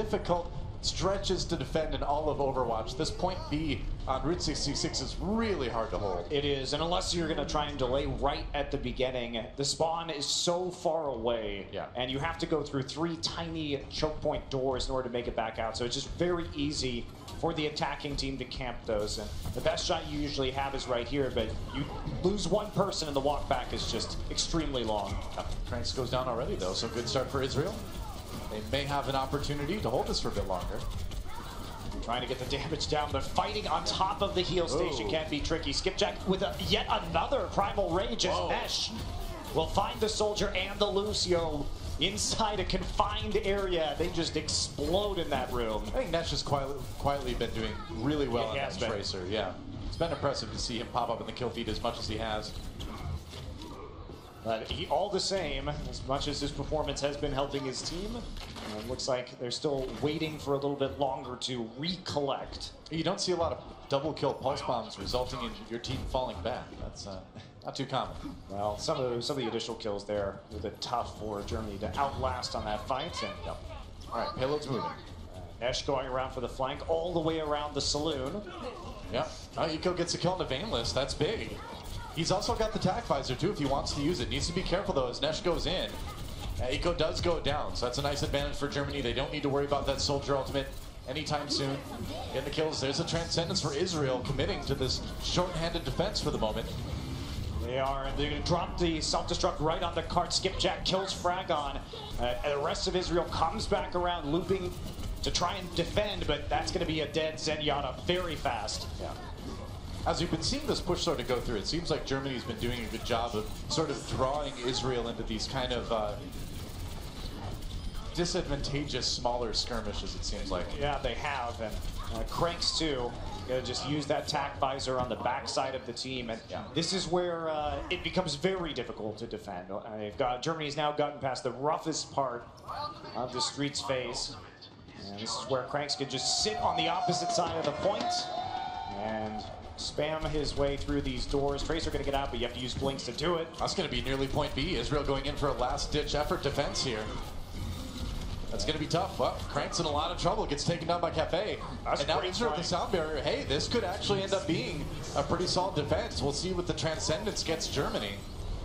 difficult stretches to defend in all of Overwatch. This point B on Route 66 is really hard to hold. It is, and unless you're going to try and delay right at the beginning, the spawn is so far away, and you have to go through 3 tiny choke point doors in order to make it back out, so it's just very easy for the attacking team to camp those. And the best shot you usually have is right here, but you lose one person and the walk back is just extremely long. Cranks goes down already though, so good start for Israel. They may have an opportunity to hold this for a bit longer. Trying to get the damage down, but fighting on top of the heal station can be tricky. Skipjack with yet another Primal Rage as Nesh will find the Soldier and the Lucio inside a confined area. They just explode in that room. I think Nesh has quietly been doing really well on that Tracer. Yeah, it's been impressive to see him pop up in the kill feed as much as he has. But all the same, as much as his performance has been helping his team, it looks like they're still waiting for a little bit longer to recollect. You don't see a lot of double kill pulse bombs resulting in your team falling back. That's not too common. Well, some of the additional kills there were a bit tough for Germany to outlast on that fight. And, all right, payload's moving. Nesh going around for the flank all the way around the saloon. Yeah, Eco gets a kill on the Vayne list. That's big. He's also got the tac visor too if he wants to use it. Needs to be careful though as Nesh goes in. Eco does go down, so that's a nice advantage for Germany. They don't need to worry about that Soldier ultimate anytime soon. Getting the kills. There's a Transcendence for Israel committing to this short-handed defense for the moment. They're going to drop the self-destruct right on the cart. Skipjack kills Fragon. And the rest of Israel comes back around, looping to try and defend, but that's going to be a dead Zenyatta very fast. Yeah. As we've been seeing this push sort of go through, it seems like Germany's been doing a good job of sort of drawing Israel into these kind of disadvantageous, smaller skirmishes, it seems like. Yeah, they have, and Cranks too. Gonna just use that tac visor on the backside of the team, and this is where it becomes very difficult to defend. Germany's now gotten past the roughest part of the street's phase, and this is where Cranks can just sit on the opposite side of the point and spam his way through these doors. Tracer gonna get out, but you have to use blinks to do it. That's gonna be nearly point B. Israel going in for a last-ditch effort defense here. That's gonna be tough. Well, Crank's in a lot of trouble. Gets taken down by Cafe. And now Israel with the sound barrier. Hey, this could actually end up being a pretty solid defense. We'll see what the Transcendence gets Germany.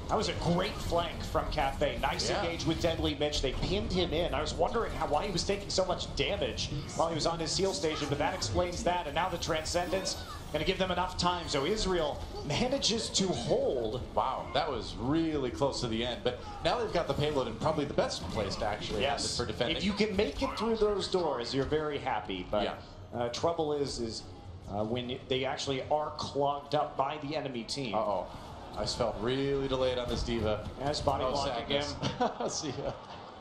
That was a great flank from Cafe. Nice engage with Deadly Mitch. They pinned him in. I was wondering why he was taking so much damage while he was on his heal station, but that explains that. And now the Transcendence going to give them enough time. So Israel manages to hold. Wow, that was really close to the end. But now they've got the payload in probably the best place to actually have it for defending. If you can make it through those doors, you're very happy. But trouble is when they actually are clogged up by the enemy team. Uh-oh. I just felt really delayed on this Diva. That's body blocking him. See ya.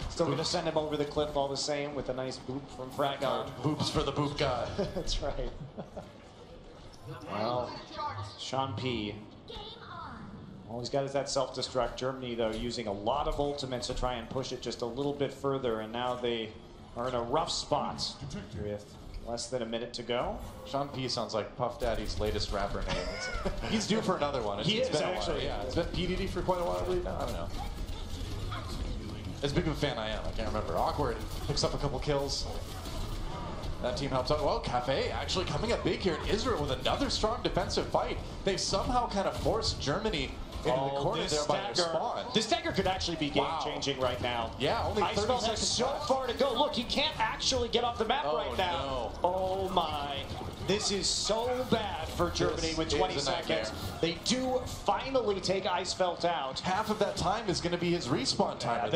Still going to send him over the cliff all the same with a nice boop from Fragon. Boops for the boop god. That's right. Well, Sean P. All he's got is that self-destruct. Germany, though, using a lot of ultimates to try and push it just a little bit further, and now they are in a rough spot with less than a minute to go. Sean P sounds like Puff Daddy's latest rapper name. He's due for another one. He is, actually. Yeah, it's been PDD for quite a while, I believe now. I don't know. As big of a fan I am, I can't remember. Awkward picks up a couple kills. That team helps out. Well, Cafe actually coming up big here in Israel with another strong defensive fight. They somehow kind of forced Germany into the corner there by their spawn. This dagger could actually be game-changing right now. Yeah, only 30 seconds has so far to go. Look, he can't actually get off the map right now. No. Oh my. This is so bad for Germany with 20 seconds. They do finally take Eisfeld out. Half of that time is going to be his respawn time.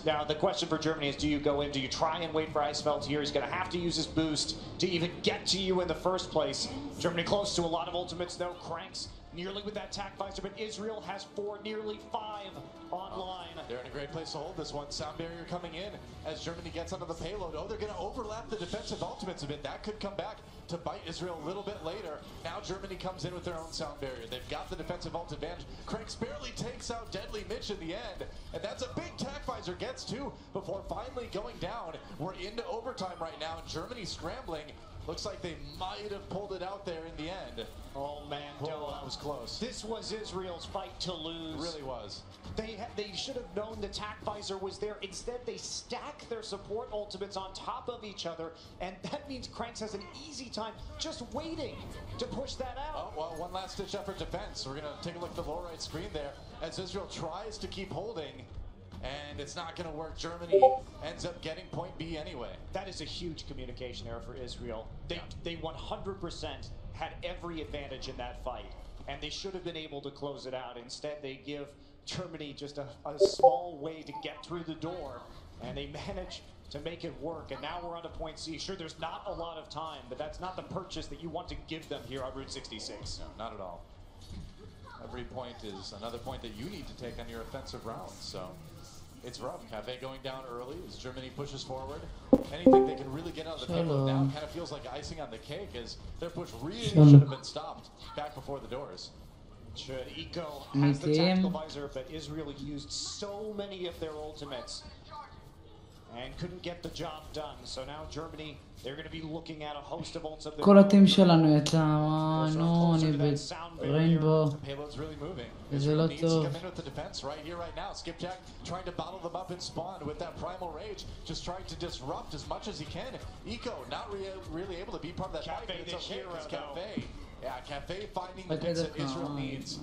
Now the question for Germany is, do you go in, do you try and wait for Eisfeld here? He's going to have to use his boost to even get to you in the first place. Germany close to a lot of ultimates though. Cranks nearly with that tac visor, but Israel has nearly 5 online. They're in a great place to hold this one. Sound barrier coming in as Germany gets onto the payload. Oh, they're going to overlap the defensive ultimates a bit. That could come back to bite Israel a little bit later. Now Germany comes in with their own sound barrier. They've got the defensive ult advantage. Cranks barely takes out Deadly Mitch in the end, and that's a big tac visor gets to before finally going down. We're into overtime right now, and Germany scrambling. Looks like they might have pulled it out there in the end. Oh man, that was close. This was Israel's fight to lose. It really was. They should have known the tack visor was there. Instead, they stack their support ultimates on top of each other, and that means Cranks has an easy time just waiting to push that out. Oh, well, one last ditch effort defense. We're gonna take a look at the lower right screen there as Israel tries to keep holding, and it's not gonna work. Germany ends up getting point B anyway. That is a huge communication error for Israel. They 100% had every advantage in that fight, and they should have been able to close it out. Instead, they give Germany just a small way to get through the door, and they manage to make it work. And now we're on to point C. Sure, there's not a lot of time, but that's not the purchase that you want to give them here on Route 66. No, not at all. Every point is another point that you need to take on your offensive rounds. So it's rough. Cafe going down early as Germany pushes forward. Anything they can really get out of the payload now kind of feels like icing on the cake, as their push really should have been stopped back before the doors. Should Eco has the tactical visor, but Israel used so many of their ultimates and couldn't get the job done. So now Germany, they're going to be looking at a host of ults of their כל הטים שלנו יצא, נו, אני בריינבו, זה לא טוב. Right here, right now. Skipjack trying to bottle them up and spawn with that primal rage, just trying to disrupt as much as he can. Eco not really able to be part of that fight, but it's okay because Cafe. Yeah, Cafe finding the picks that Israel needs.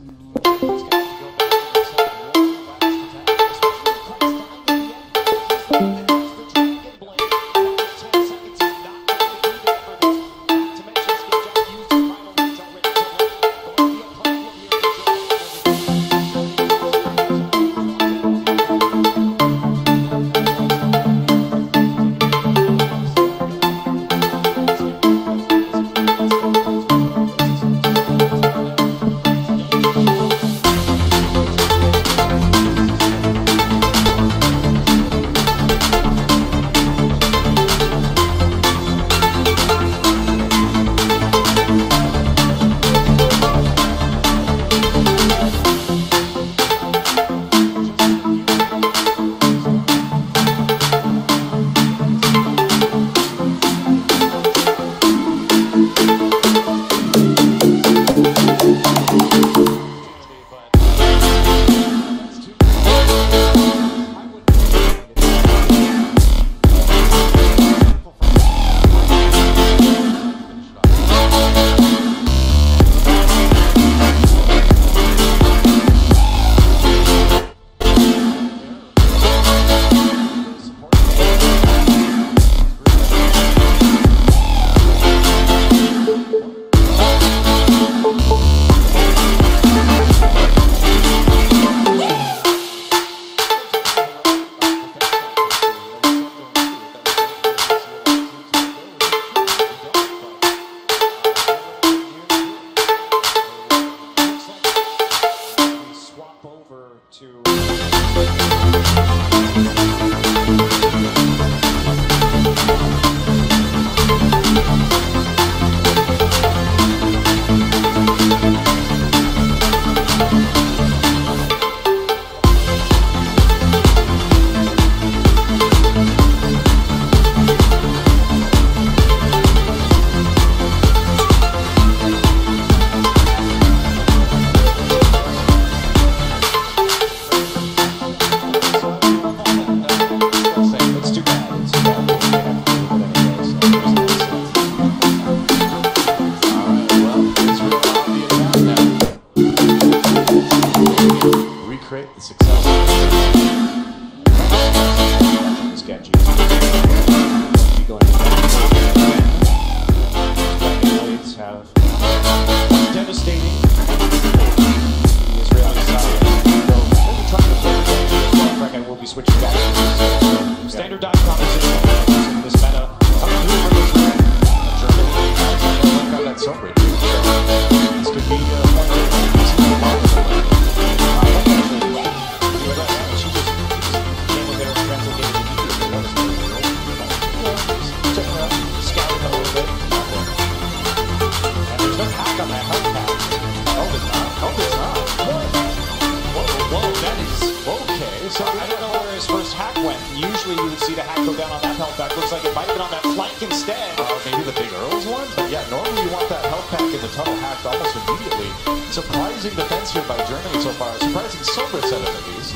Usually you would see the hack go down on that health back. Looks like it might have been on that flank instead. Maybe the big Earls one? run, but yeah, normally you want that health pack in the tunnel hacked almost immediately. Surprising defense here by Germany so far. Surprising Sombra setup at least.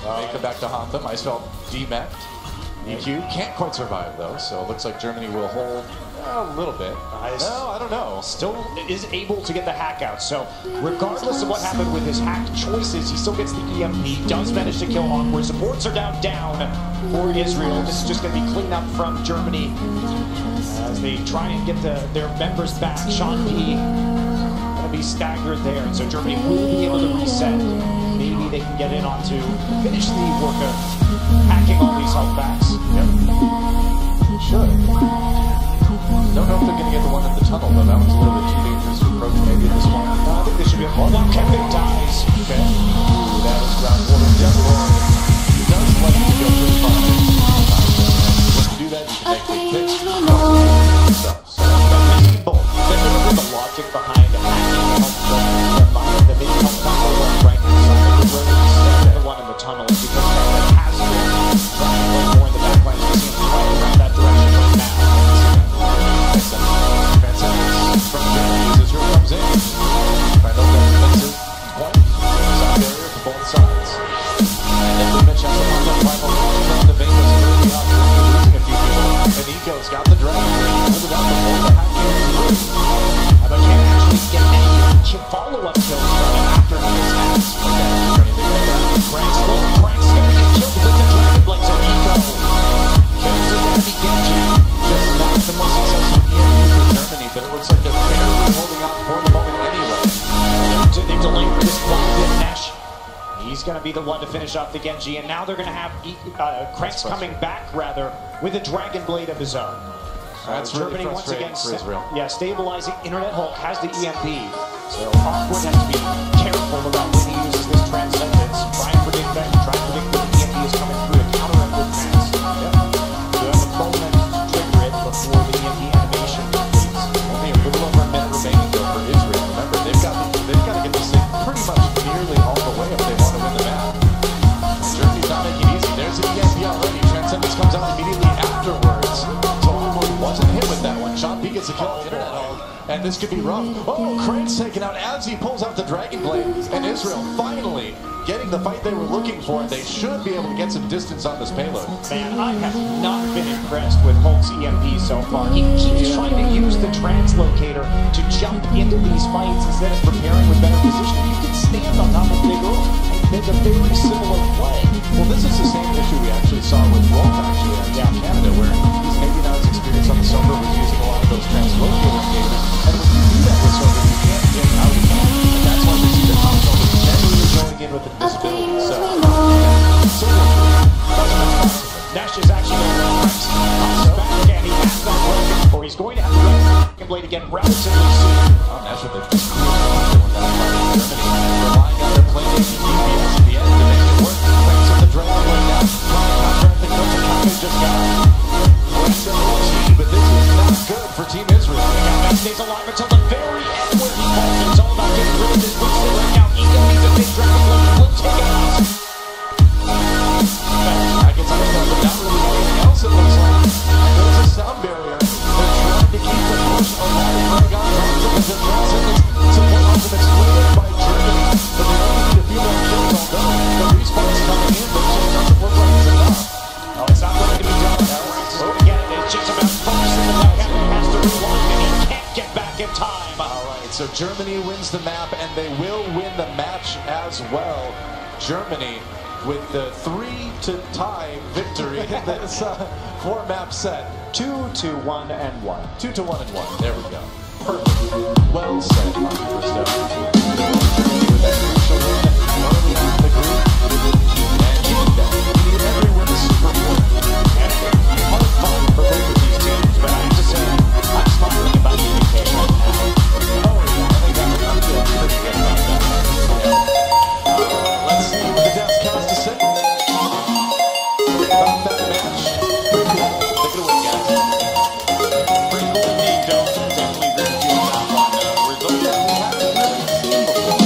Make it back to haunt them. Icefeld demeched. EQ can't quite survive though, so it looks like Germany will hold a little bit. No, I don't know. Still is able to get the hack out. So regardless of what happened with his hack choices, he still gets the EMP, does manage to kill Awkward. Supports are down for Israel. This is just going to be clean up from Germany as they try and get their members back. Sean P going to be staggered there, so Germany will be able to reset. Maybe they can get in onto finish the work of hacking all these health backs. Yep. Should. Don't know if they're going to get the one in the tunnel, though. That one's a little bit too dangerous to approach maybe at this point. No, I think they should be a one. Kevin dies. Okay. Ooh, that was ground water. He does like to go pretty far. When you do that, you can make big picks. So, both. The logic behind hacking the mini health back over on the right side of the road, the one in the tunnel, is because it has been trying to play more in the back line. You see him right around that direction right now. From Germany as Israel comes in. Trying to open that defensive point. Side barrier to both sides. And then we mentioned the final round of Vegas early on. Losing a few people. And Eco's got the dragon. Hold it out before the hack came through. But can't actually get any follow-up kills from him after his hacks. Crank's going to get killed with the dragon blades of Eco. Kills the enemy Genji. Just not the most successful EMP for Germany, but it looks like they're barely holding out for the moment anyway. They delayed this one with Nash. He's going to be the one to finish off the Genji, and now they're going to have Crank's coming back, rather, with a Dragon Blade of his own. That's Germany really once again, for Israel. Yeah, stabilizing. Internet Hulk has the EMP, so Awkward has to be careful about when he uses this transcendence. Try and predict that. Try and predict when the EMP is coming through to counter up with Max. Yep. You have the moment to trigger it before the EMP animation completes. Only a little over a minute remaining though for Israel. Remember, they've got to get this thing pretty much nearly all the way if they want to win the map. Germany's not making it easy. There's an EMP already. Transcendence comes out immediately afterwards. So Awkward wasn't hit with that one. Sean P gets a kill on Internet Hulk, and this could be rough. Oh, Crank's taken out as he pulls out the Dragon Blade, and Israel finally getting the fight they were looking for. They should be able to get some distance on this payload. Man, I have not been impressed with Hulk's EMP so far. He keeps trying to use the translocator to jump into these fights instead of preparing with better positioning. You can stand on top of Big Earl and make a very similar play. Well, this is the same issue we actually saw with Wolf actually down Canada, where he's maybe not as experienced on the Sombra, was using a lot of those translocator cables. And when you do that with Sombra, you can't get out of it. And that's why we see the top Sombra generally going in with the visibility. So, Nash is actually going to comes back again. He has that weapon, or he's going to have the Dragon Blade again relatively soon. Oh, Nash with the relying on their play DPS at the end to make it work. Thanks to the Dragon Blade now. Trying to contract the coach and just got but this is not good for Team Israel. He stays alive until the very end where he falls. It's all about getting rid of this booster right now. Eco needs a big Dragon Blade. Will take it out. I can tell you that, but not really anything else it looks like. There's a sound barrier. They're trying to keep the push alive. Dragon Blade the transcendence support ultimate split by Germany. But they only need a few more kills, although the respawn is coming in, but it just doesn't look like it's enough. Oh, it's not going to be done. Again, it's just about focusing on that. He has to rewind, and he can't get back in time. All right, so Germany wins the map, and they will win the match as well. Germany with the 3-tie victory in this 4-map set. 2-1-1. 2-1-1. There we go. Perfect. Well said, Mark Bristow. Germany with that crucial win early on in the group. And you need that. You need every win is super important. And hard fun for both of these teams, but I have to say, I'm smiling about the UK right now. Oh, yeah. I think I'm feeling pretty good about that. Let's see what the desk has to say about that match. Pretty cool. Take it away, guys. Pretty cool indeed, Joe. Definitely agree with you on that one. Result that we haven't really seen before.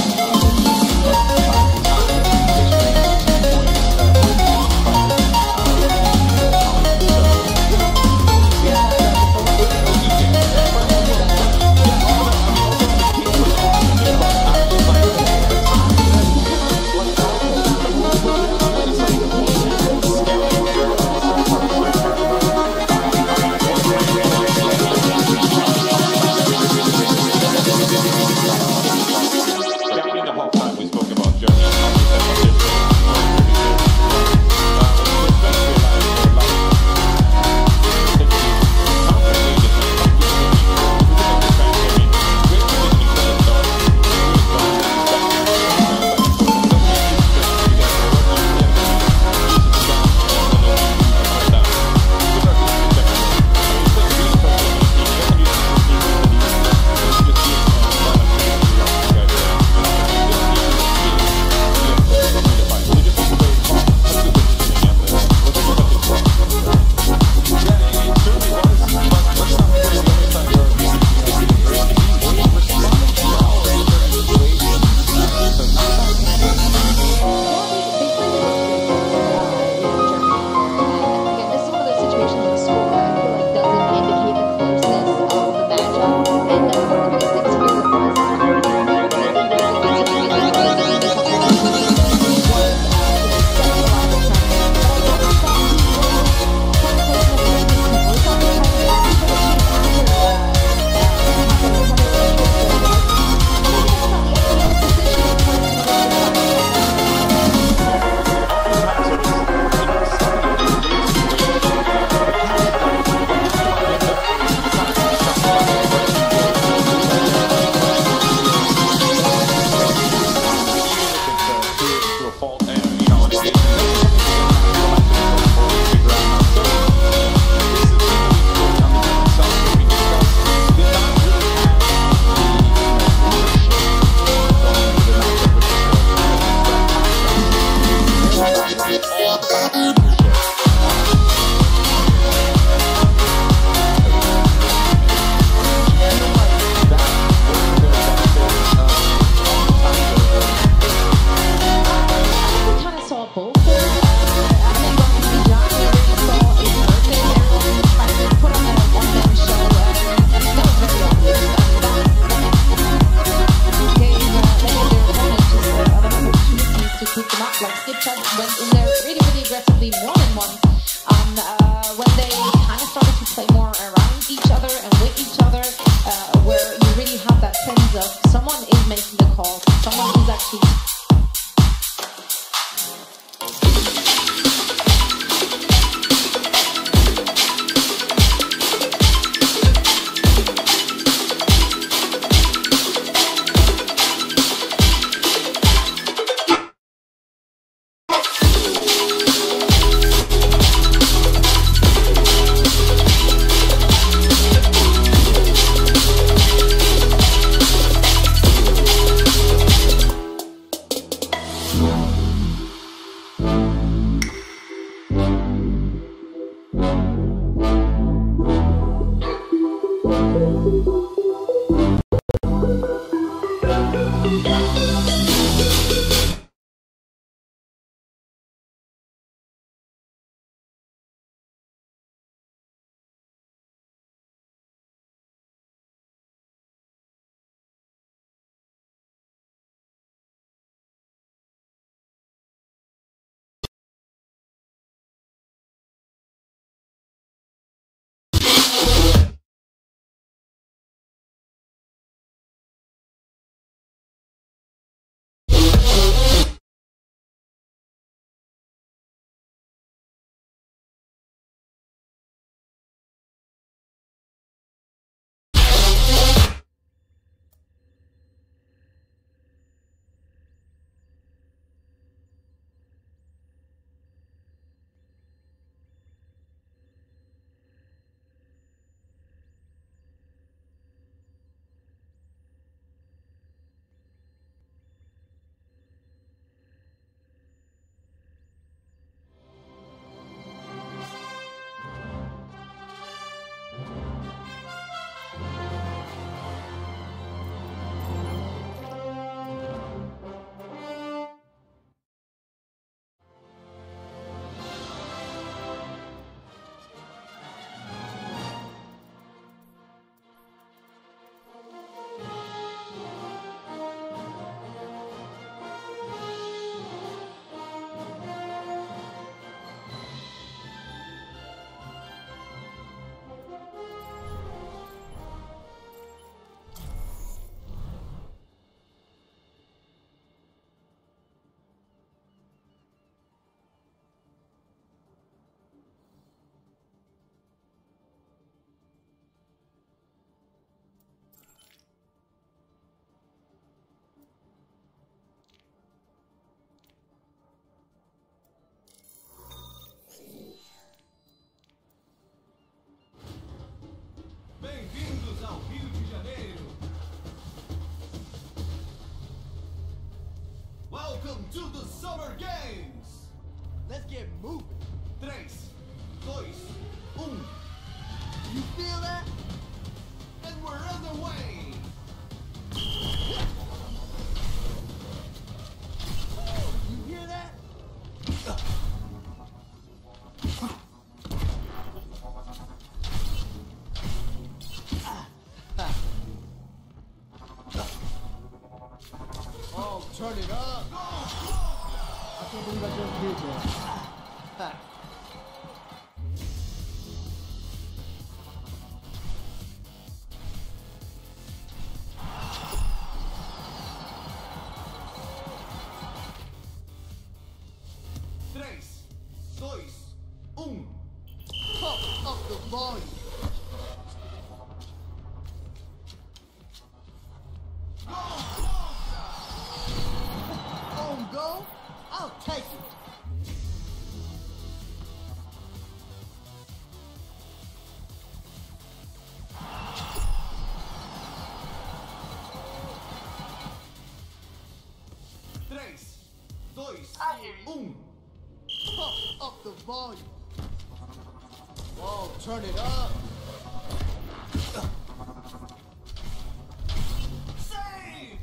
around each other and with each other, where you really have that sense of someone is making the call, someone is actually... Bem-vindos ao Rio de Janeiro. Welcome to the Summer Games. Let's get moving. 3, 2, 1. You feel that? And we're on the way. You hear that? Oh, turn it up. I can't believe I just did that. Três, dois, Pump up the volume. On go, I'll take it. Três, dois, Pump up the volume. Whoa, turn it up. Save!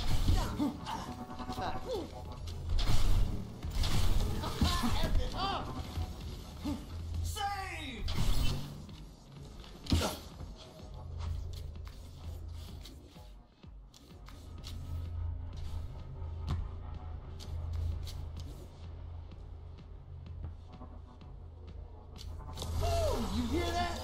F it up! Save! You hear that?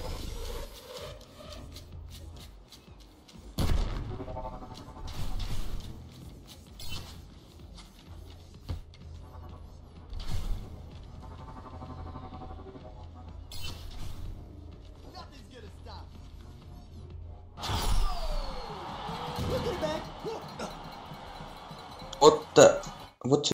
Look at it, man. What the? What?